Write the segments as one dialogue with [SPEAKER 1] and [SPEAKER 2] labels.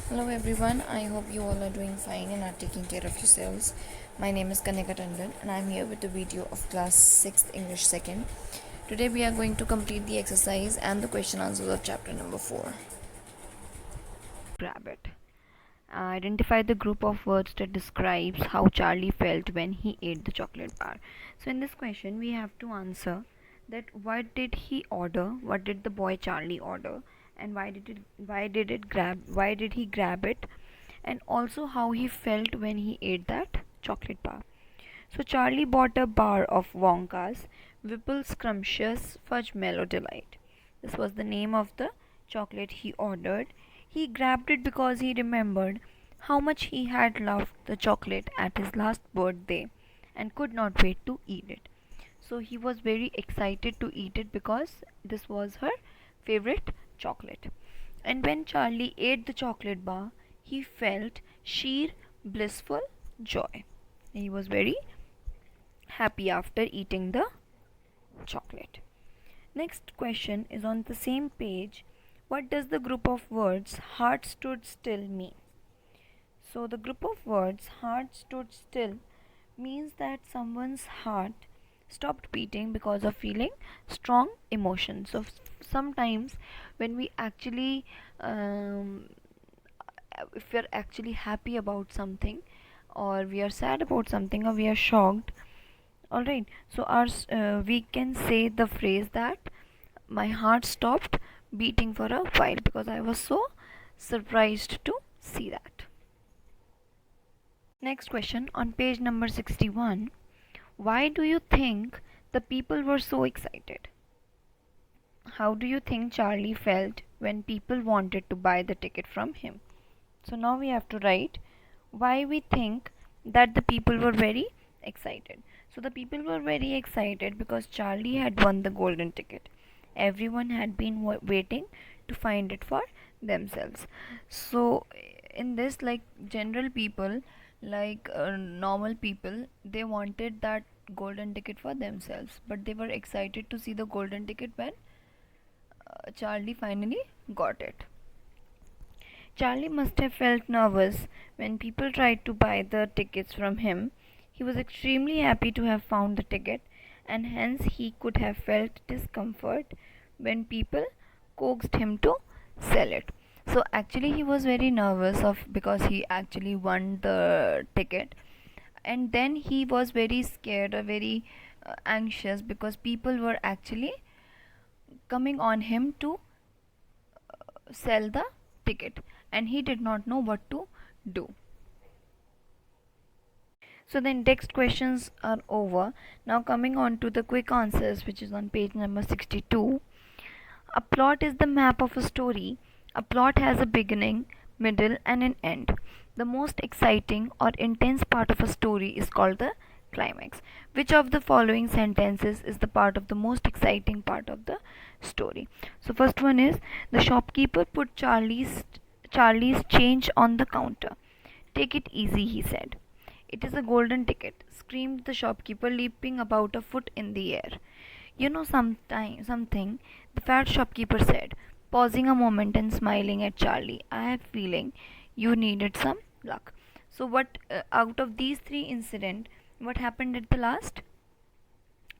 [SPEAKER 1] Hello everyone, I hope you all are doing fine and are taking care of yourselves. My name is Kanika Tandon and I am here with the video of class 6 English 2nd. Today we are going to complete the exercise and the question answers of chapter number 4.
[SPEAKER 2] Grab it. Identify the group of words that describes how Charlie felt when he ate the chocolate bar. So in this question we have to answer that what did he order, what did the boy Charlie order, and why did he grab it, and also how he felt when he ate that chocolate bar. So Charlie bought a bar of Wonka's Whipple Scrumptious Fudge Mellow Delight. This was the name of the chocolate he ordered. He grabbed it because he remembered how much he had loved the chocolate at his last birthday and could not wait to eat it. So he was very excited to eat it because this was her favorite chocolate. And when Charlie ate the chocolate bar, he felt sheer blissful joy. He was very happy after eating the chocolate. Next question is on the same page. What does the group of words heart stood still mean? So the group of words heart stood still means that someone's heart stopped beating because of feeling strong emotions. So sometimes when we actually if we are actually happy about something, or we are sad about something, or we are shocked, all right, so we can say the phrase that my heart stopped beating for a while because I was so surprised to see that. Next question on page number 61. Why do you think the people were so excited? How do you think Charlie felt when people wanted to buy the ticket from him? So now we have to write why we think that the people were very excited. So the people were very excited because Charlie had won the golden ticket. Everyone had been waiting to find it for themselves. So in this, like general people, like normal people, they wanted that golden ticket for themselves, but they were excited to see the golden ticket when Charlie finally got it. Charlie must have felt nervous when people tried to buy the tickets from him. He was extremely happy to have found the ticket, and hence he could have felt discomfort when people coaxed him to sell it. So actually he was very nervous of because he actually won the ticket, and then he was very scared or very anxious because people were actually coming on him to sell the ticket, and he did not know what to do. So the next questions are over. Now coming on to the quick answers, which is on page number 62. A plot is the map of a story. A plot has a beginning, middle and an end. The most exciting or intense part of a story is called the climax. Which of the following sentences is the part of the most exciting part of the story? So first one is, the shopkeeper put Charlie's change on the counter. Take it easy, he said. It is a golden ticket, screamed the shopkeeper, leaping about a foot in the air. You know something, the fat shopkeeper said, pausing a moment and smiling at Charlie. I have a feeling you needed some luck. So what out of these three incidents, what happened at the last?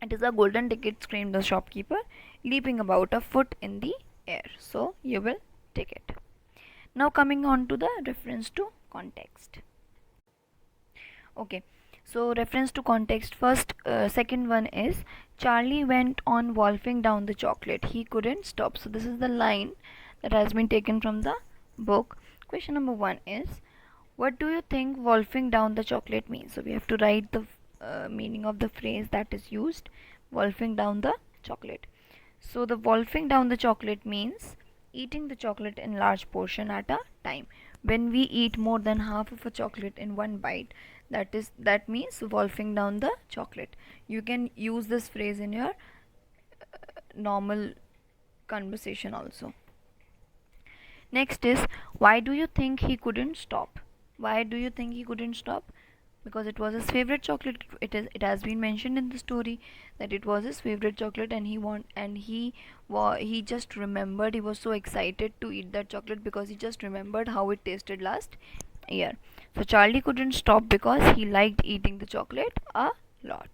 [SPEAKER 2] It is a golden ticket, screamed the shopkeeper, leaping about a foot in the air. So you will take it. Now coming on to the reference to context. Okay, so reference to context first. Second one is, Charlie went on wolfing down the chocolate. He couldn't stop. So this is the line that has been taken from the book. Question number one is, what do you think wolfing down the chocolate means? So we have to write the meaning of the phrase that is used, wolfing down the chocolate. So the wolfing down the chocolate means eating the chocolate in large portion at a time. When we eat more than half of a chocolate in one bite, that means wolfing down the chocolate. You can use this phrase in your normal conversation also. Next is, why do you think he couldn't stop? Why do you think he couldn't stop? because it was his favorite chocolate. It has been mentioned in the story that it was his favorite chocolate, and he just remembered. He was so excited to eat that chocolate because he just remembered how it tasted last year. So Charlie couldn't stop because he liked eating the chocolate a lot.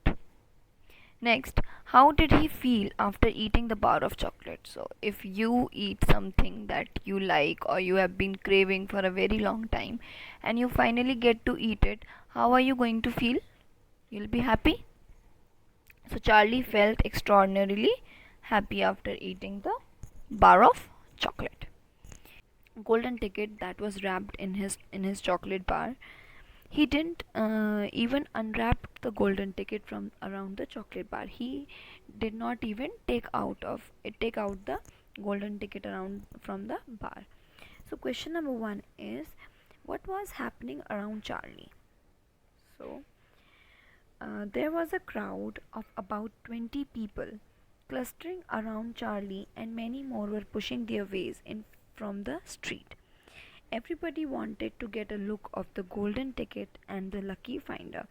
[SPEAKER 2] Next, how did he feel after eating the bar of chocolate? So, if you eat something that you like or you have been craving for a very long time and you finally get to eat it, how are you going to feel? You'll be happy? So, Charlie felt extraordinarily happy after eating the bar of chocolate. Golden ticket that was wrapped in his chocolate bar. He didn't even unwrap the golden ticket from around the chocolate bar. He did not even take out the golden ticket around from the bar. So question number 1 is, what was happening around Charlie? So there was a crowd of about 20 people clustering around Charlie, and many more were pushing their ways in from the street. Everybody wanted to get a look of the golden ticket and the lucky finder.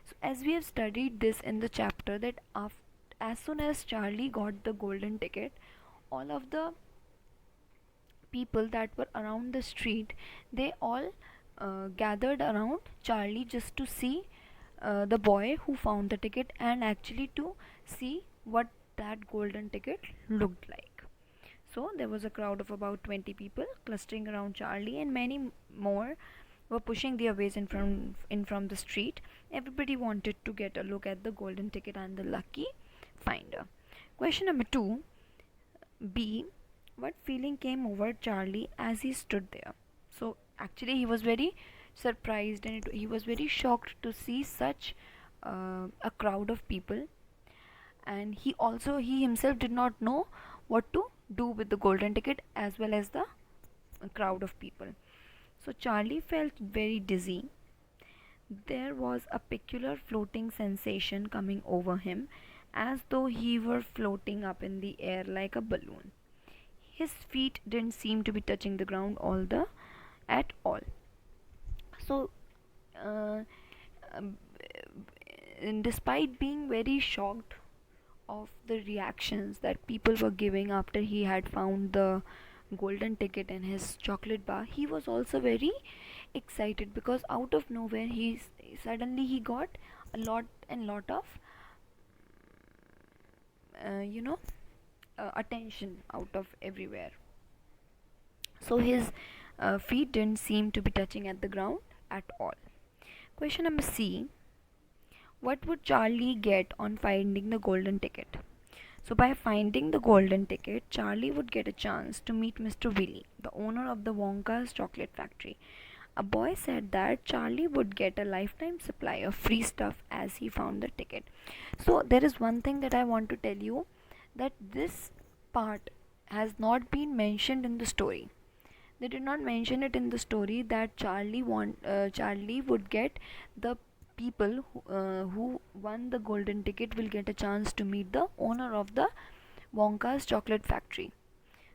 [SPEAKER 2] So, as we have studied this in the chapter, that as soon as Charlie got the golden ticket, all of the people that were around the street, they all gathered around Charlie just to see the boy who found the ticket, and actually to see what that golden ticket looked like. So there was a crowd of about 20 people clustering around Charlie, and many more were pushing their ways in from the street. Everybody wanted to get a look at the golden ticket and the lucky finder. Question number 2 B. What feeling came over Charlie as he stood there? So actually he was very surprised, and he was very shocked to see such a crowd of people, and he himself did not know what to do with the golden ticket as well as the crowd of people. So Charlie felt very dizzy. There was a peculiar floating sensation coming over him, as though he were floating up in the air like a balloon. His feet didn't seem to be touching the ground at all. So uh, um, despite being very shocked of the reactions that people were giving after he had found the golden ticket in his chocolate bar, he was also very excited because out of nowhere suddenly he got a lot of you know attention out of everywhere. So his feet didn't seem to be touching at the ground at all. Question number C. What would Charlie get on finding the golden ticket? So, by finding the golden ticket, Charlie would get a chance to meet Mr. Willie, the owner of the Wonka's chocolate factory. A boy said that Charlie would get a lifetime supply of free stuff as he found the ticket. So, there is one thing that I want to tell you, that this part has not been mentioned in the story. They did not mention it in the story that Charlie would get the people who won the golden ticket will get a chance to meet the owner of the Wonka's chocolate factory.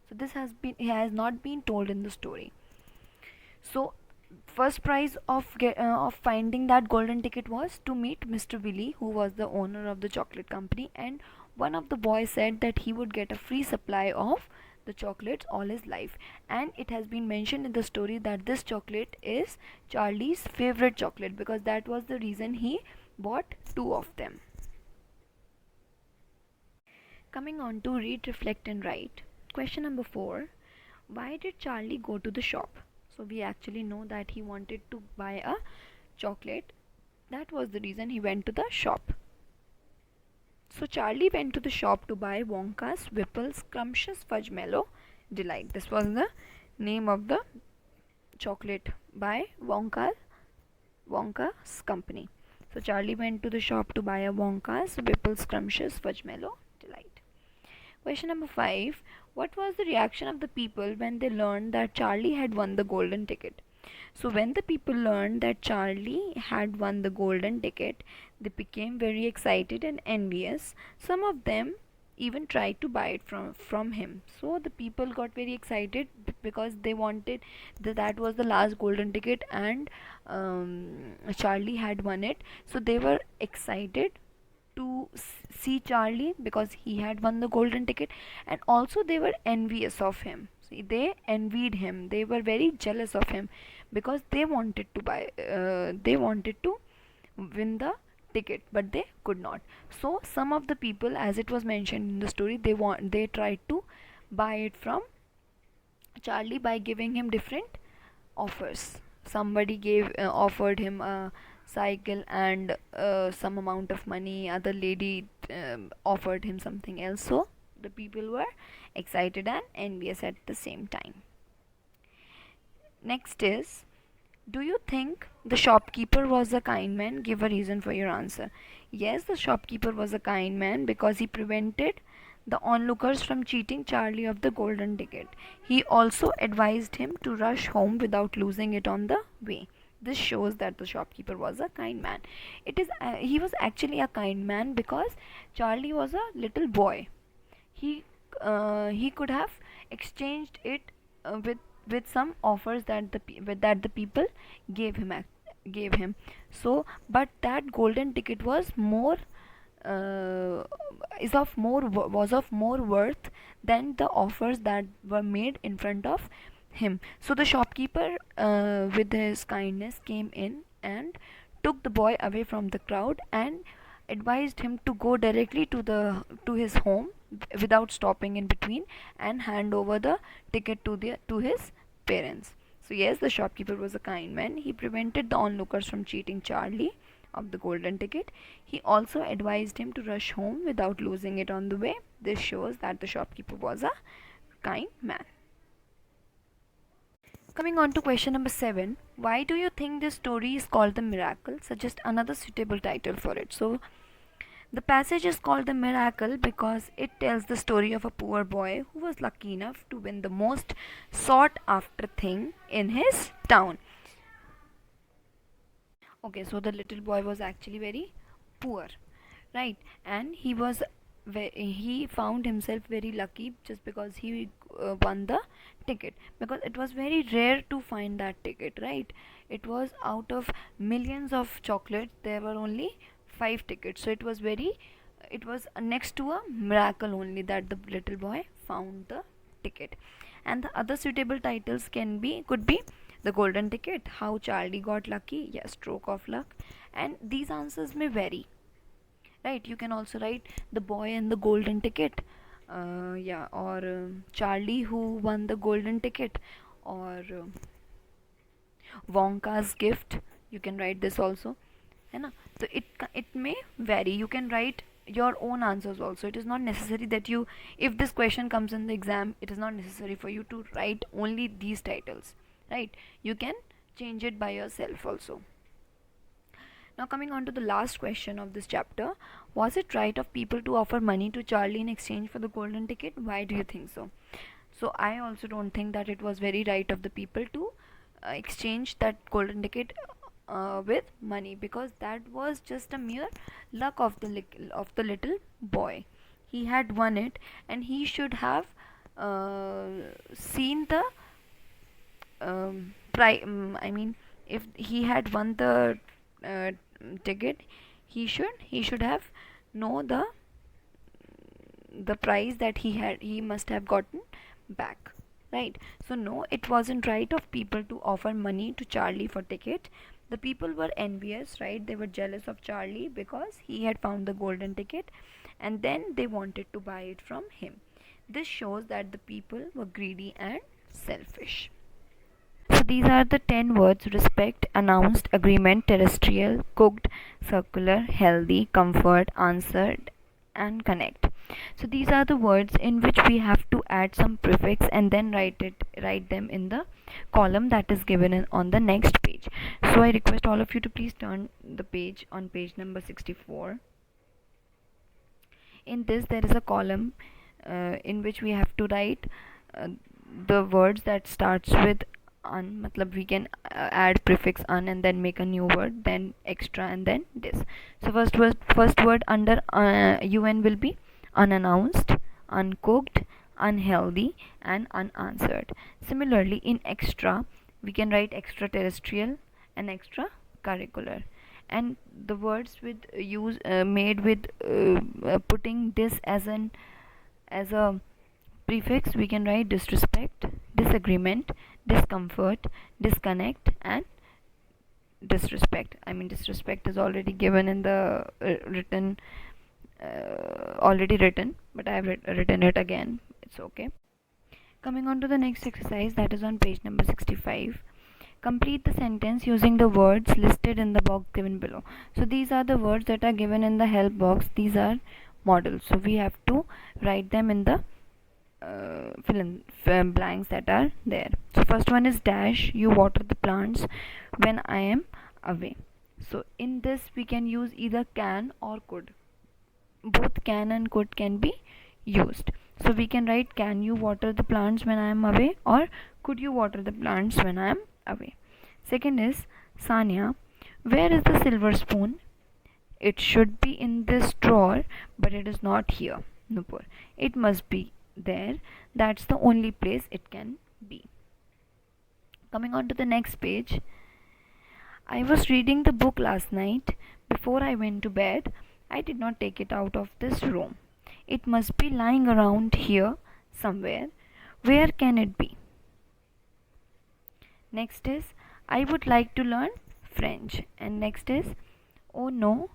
[SPEAKER 2] So this has not been told in the story. So first prize of finding that golden ticket was to meet Mr. Willie, who was the owner of the chocolate company, and one of the boys said that he would get a free supply of the chocolates all his life, and it has been mentioned in the story that this chocolate is Charlie's favorite chocolate because that was the reason he bought two of them. Coming on to read, reflect and write. Question number 4. Why did Charlie go to the shop? So we actually know that he wanted to buy a chocolate. That was the reason he went to the shop. So Charlie went to the shop to buy Wonka's Whipple Scrumptious Fudge Mellow Delight. This was the name of the chocolate by Wonka's company. So Charlie went to the shop to buy a Wonka's Whipple Scrumptious Fudge Mellow Delight. Question number 5. What was the reaction of the people when they learned that Charlie had won the golden ticket? So when the people learned that Charlie had won the golden ticket, they became very excited and envious. Some of them even tried to buy it from him. So the people got very excited because they wanted that was the last golden ticket, and Charlie had won it. So they were excited to see Charlie because he had won the golden ticket, and also they were envious of him. See, they envied him. They were very jealous of him because they wanted to buy. They wanted to win the ticket, but they could not. So some of the people, as it was mentioned in the story, they tried to buy it from Charlie by giving him different offers. Somebody offered him a cycle and some amount of money. Other lady offered him something else. So the people were excited and envious at the same time. Next is, do you think the shopkeeper was a kind man? Give a reason for your answer. Yes, the shopkeeper was a kind man because he prevented the onlookers from cheating Charlie of the golden ticket. He also advised him to rush home without losing it on the way. This shows that the shopkeeper was a kind man. He was actually a kind man because Charlie was a little boy. He could have exchanged it with some offers that the people gave him. So but that golden ticket uh, was of more worth than the offers that were made in front of him. So the shopkeeper, with his kindness, came in and took the boy away from the crowd and advised him to go directly to his home without stopping in between, and hand over the ticket to his parents. So yes, the shopkeeper was a kind man. He prevented the onlookers from cheating Charlie of the golden ticket. He also advised him to rush home without losing it on the way. This shows that the shopkeeper was a kind man. Coming on to question number 7, why do you think this story is called The Miracle? Suggest another suitable title for it. So the passage is called The Miracle because it tells the story of a poor boy who was lucky enough to win the most sought after thing in his town. Okay, so the little boy was actually very poor, right? And he found himself very lucky just because he won the ticket, because it was very rare to find that ticket, right? It was out of millions of chocolates, there were only 5 tickets. So it was next to a miracle only that the little boy found the ticket. And the other suitable titles could be The Golden Ticket, How Charlie Got Lucky, yes, Stroke of Luck. And these answers may vary, right? You can also write The Boy and the Golden Ticket, or Charlie Who Won the Golden Ticket, or Wonka's Gift. You can write this also, है ना? So it may vary. You can write your own answers also. It is not necessary that if this question comes in the exam, it is not necessary for you to write only these titles, right? You can change it by yourself also. Now coming on to the last question of this chapter, was it right of people to offer money to Charlie in exchange for the golden ticket? Why do you think so? So I also don't think that it was very right of the people to exchange that golden ticket with money, because that was just a mere luck of the little boy. He had won it, and he should have seen the I mean, if he had won the ticket, he should have know the prize that he must have gotten back, right? So no, it wasn't right of people to offer money to Charlie for ticket. The people were envious, right? They were jealous of Charlie because he had found the golden ticket, and then they wanted to buy it from him. This shows that the people were greedy and selfish. So these are the 10 words: respect, announced, agreement, terrestrial, cooked, circular, healthy, comfort, answered, and connect. So these are the words in which we have to add some prefix and then write them in the column that is given on the next page. So I request all of you to please turn the page on page number 64. In this there is a column in which we have to write the words that starts with un, matlab we can add prefix un and then make a new word, then extra, and then this. So first word under un will be unannounced, uncooked, unhealthy, and unanswered. Similarly, in extra, we can write extraterrestrial and extracurricular. And the words with use made with putting this as a prefix, we can write disrespect, disagreement, discomfort, disconnect, and disrespect. I mean, disrespect is already given in the written already written, but I have written it again. It's okay. Coming on to the next exercise, that is on page number 65. Complete the sentence using the words listed in the box given below. So these are the words that are given in the help box. These are models, so we have to write them in the fill in blanks that are there. So first one is dash, you water the plants when I am away. So in this we can use either can or could. Both can and could can be used. So we can write, can you water the plants when I am away, or could you water the plants when I am away. Second is Sanya, where is the silver spoon? It should be in this drawer, but it is not here. Nupur, it must be there. That's the only place it can be. Coming on to the next page. I was reading the book last night. Before I went to bed, I did not take it out of this room. It must be lying around here somewhere. Where can it be? Next is, I would like to learn French. And next is, oh no,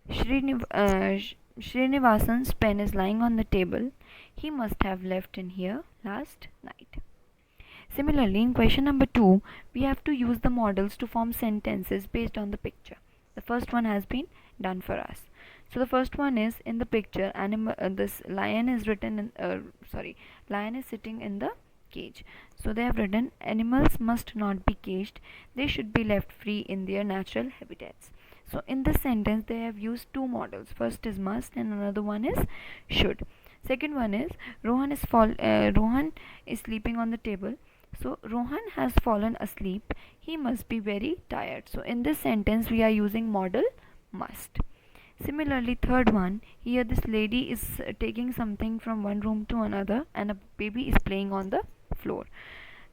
[SPEAKER 2] Srinivasan's pen is lying on the table. He must have left in here last night. Similarly, in question number 2, we have to use the models to form sentences based on the picture. The first one has been done for us. So the first one is, in the picture, this lion is written in, lion is sitting in the cage. So they have written, animals must not be caged. They should be left free in their natural habitats. So in this sentence, they have used two models. First is must and another one is should. Second one is, Rohan is sleeping on the table. So Rohan has fallen asleep. He must be very tired. So in this sentence, we are using model must. Similarly, third one, here this lady is taking something from one room to another and a baby is playing on the floor.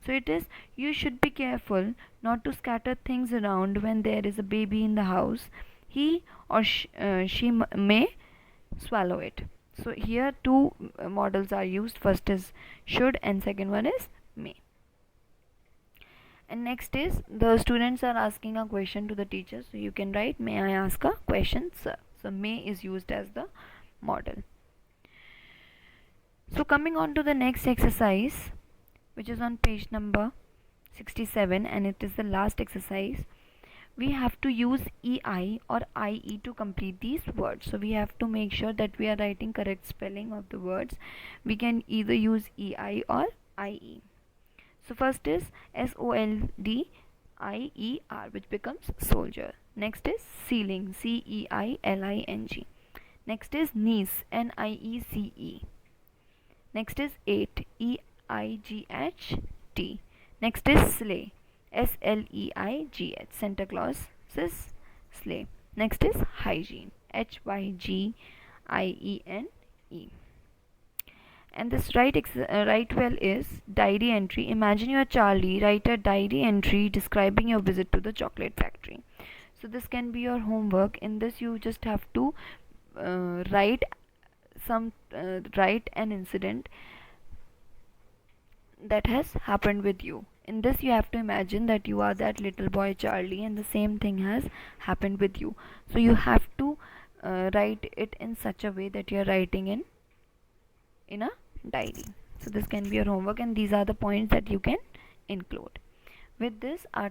[SPEAKER 2] So it is, you should be careful not to scatter things around when there is a baby in the house. He or she may swallow it. So here two models are used. First is should and second one is may. And next is, the students are asking a question to the teacher. So you can write, may I ask a question, sir? So may is used as the model. So coming on to the next exercise, which is on page number 67, and it is the last exercise. We have to use EI or IE to complete these words. So we have to make sure that we are writing correct spelling of the words. We can either use EI or IE. So first is SOLDIER, which becomes soldier. Next is ceiling, CEILING. Next is niece, NIECE. Next is 8, EIGHT. Next is sleigh, SLEIGH. Santa Claus is sleigh. Next is hygiene, HYGIENE. And this right well is diary entry. Imagine you are Charlie. Write a diary entry describing your visit to the chocolate factory. So this can be your homework. In this, you just have to write an incident that has happened with you. In this, you have to imagine that you are that little boy Charlie, and the same thing has happened with you. So you have to write it in such a way that you are writing in a diary. So this can be your homework, and these are the points that you can include. With this, our